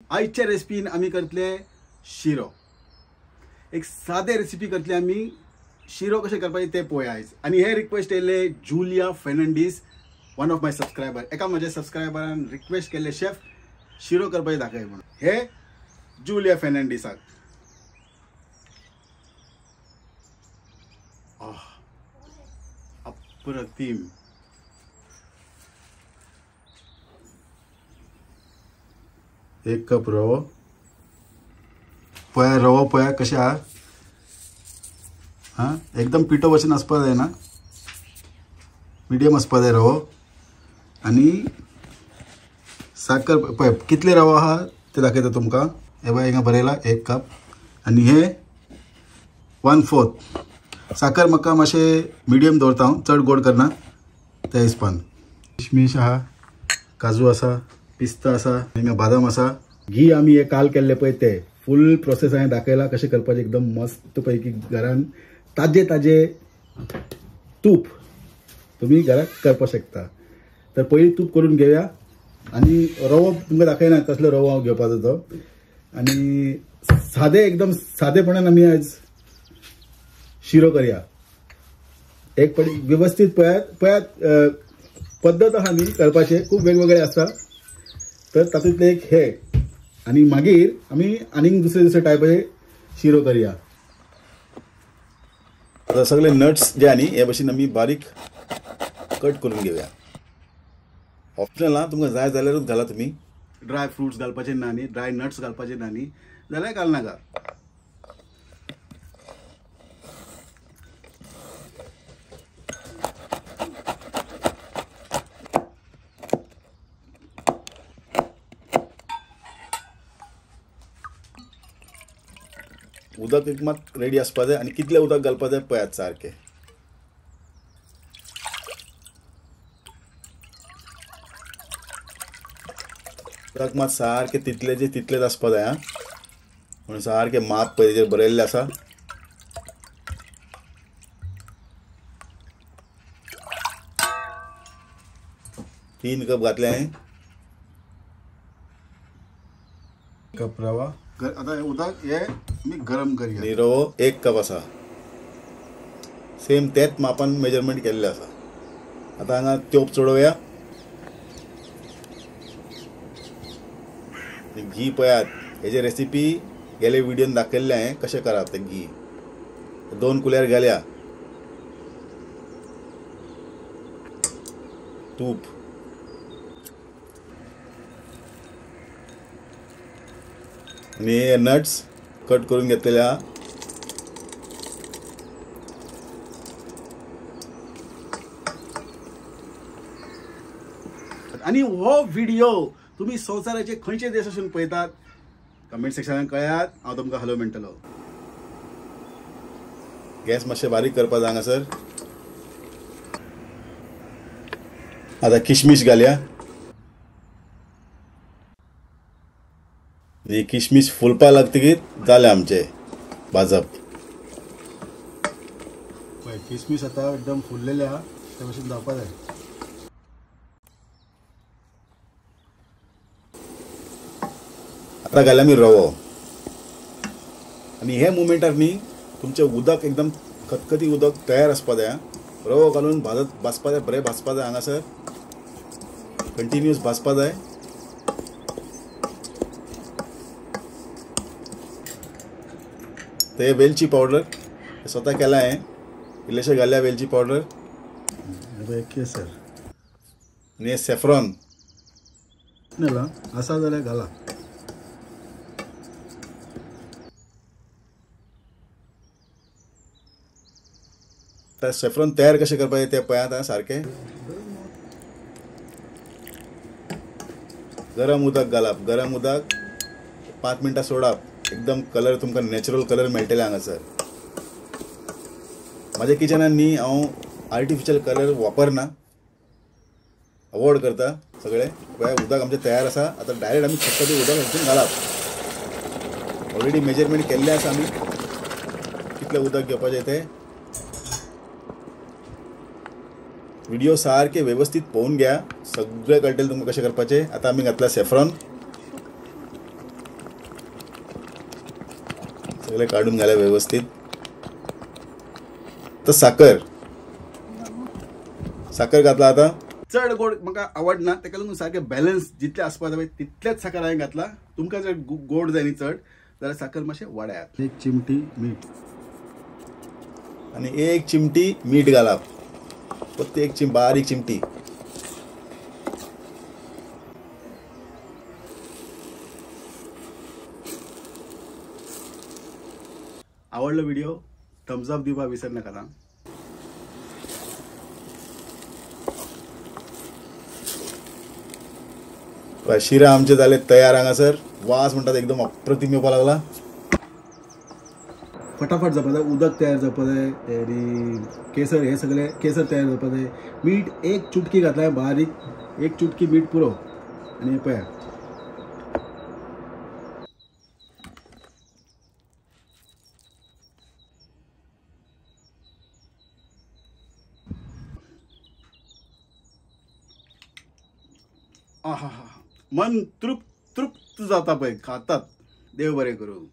आजच्या रेसिपीन आम्ही करतले शिरो. एक साधे रेसिपी करतले आम्ही. शिरो कसे करपाचे ते पळोवया आयज. आणि हे रिक्वेस्ट केले Julia Fernandes, one of my subscriber. एका माझ्या सबस्क्रायबरान रिक्वेस्ट केले शेफ शिरो करपाचे दाखय म्हणून. हे जुलिया फेर्नांडीसाक अप्रतिम. एक कप रवो. पळया रवो पळया कशें आहा. हां एकदम पिठो भशेन आसपा जाय ना, मिडियम आसपा जाय रवो. आनी साखर पळय कितले रवो आहा ते दाखयता तुमकां. हे पळय हिंगा बरयला 1 कप. आनी हे 1/4. साखर म्हाका मातशें मिडियम दवरता हांव, चड गोड करना त्या हिसपान. किशमिश आहा, काजू आसा, पिस्ता आसा, हिंगा बादाम आसा. घी आमी हे काल केल्ले पळय ते फूल प्रोसेस हांवें दाखयला कशें करपाचें. एकदम मस्त पैकी घरान ताजे तूप तुम्ही घरात करपाक शकता. तर पयलीं तूप करून घेवया. आनी रवो तुमकां दाखयना कसलो रवो हांव घेवपाचो तो. आनी सादे एकदम सादेपणान आमी आज शिरो करया. एक पडी व्यवस्थित पळयात पद्दत आहा आमी करपाचे खूब वेगवेगळे आसा. तर तातूंतले एक हे. आनी मागीर आमी आनीक दुसरे टायपाचे शिरो करया. आता सगळे नट्स जे आनी हे भशेन आमी बारीक कट करून घेवया. ऑप्शनल हा, तुमकां जाय जाल्यारूच घाला तुम्ही. ड्राय फ्रुट्स घालपाचे ना न्ही, ड्राय नट्स घालपाचे ना न्ही जाल्यार घालनाका. उदक एक मात रेडी आसपा जाय. आनी कितले उदक घालपा जाय पळयात सारके. उदक मात सारके तितलेच आसपा जाय. म्हणून सारके माप पळय तेजेर बरयल्ले आसा. तीन कप घातले हांवें. कप रवा. आता हे उदक हे मी गरम करया. आणि रवो 1 कप आसा. सेम तेच मापान मेजरमेंट केल्ले आसा. आता हांगा तोप चडोवया. घी पळयात. हेजे रेसिपी गेले व्हिडिओन दाखयल्ले हांवें कशें करप तें घी. 2 कुलेर घालया. तूप. आणि हे नट्स कट करून घेतलेले आहा. आणि हो व्हिडिओ तुम्ही संवसाराचे खंयचे देश असून पळयतात कमेंट सेक्शनान कळयात. हांव तुमकां हॅलो म्हणटलो. गॅस मातशें बारीक करपाक जाय हांगासर. आता किशमिश घालया. ही किशमिश फुलपा लागतकीर जालें आमचे भाजप. पळय किशमिश आता एकदम फुललेले आहा ते भशेन जावपा जाय. आता घालया आमी रवो. आनी हे मुमेंटार न्ही तुमचे उदक एकदम खतखती उदक तयार आसपा जाय. रवो घालून भाजपा जाय, बरें भाजपा जाय. हांगासर कंटिन्युअस भाजपा जाय. ते वेलची पावडर स्वतः केला हांवें. इल्लेशें घाल्या वेलची पावडर. केसर आनी हे सॅफ्रॉन आसा जाल्यार घाला. तर सॅफ्रॉन तयार कशें करपाचें ते पळयात आं. सारकें गरम उदक घालप. गरम उदक 5 मिनटां सोडप. एकदम कलर तुमकां नॅचरल कलर मेळटले हांगासर. म्हाज्या किचनान न्ही हांव आर्टिफिशियल कलर वापरना. अवॉयड करता सगळे. पळय उदक आमचें तयार आसा. आता डायरेक्ट आमी खतखतें उदक हातून घालप. ऑलरेडी मेजरमेंट केल्लें आसा आमी कितलें उदक घेवपाचें तें. व्हिडिओ सारखे व्यवस्थित पळोवन घ्या. सगळे कळटलें तुमकां कशें करपाचें. आता आमी घातला सॅफ्रॉन. सगळे काढून घाला व्यवस्थित. तर साखर घातला. आता चड गोड म्हाका आवडना, ताका लागून सारखे बॅलन्स जितले आसपाक जाय तितलेच साखर हांवें घातला. तुमकां जर गोड जाय न्ही चड जाल्यार साखर मातशें वाडयात. 1 चिमटी मीठ आणि 1 चिमटी मीठ घालप. फक्त 1 बारीक चिमटी. आवडलो व्हिडिओ थम्स अप दिवपाक विसर नाका. शिरा आमचे झाले तयार. हांगासर वास म्हणतात एकदम अप्रतिम येवपाक लागला. फटाफट जावपा जाय. उदक तयार जावपा जाय आणि केसर हे सगळे केसर तयार जावपा जाय. मीठ 1 चुटकी घातला बारीक. 1 चुटकी मीठ पुरो. आणि हे पळया आहा मन तृप्त जाता पळय खातात. देव बरें करूं.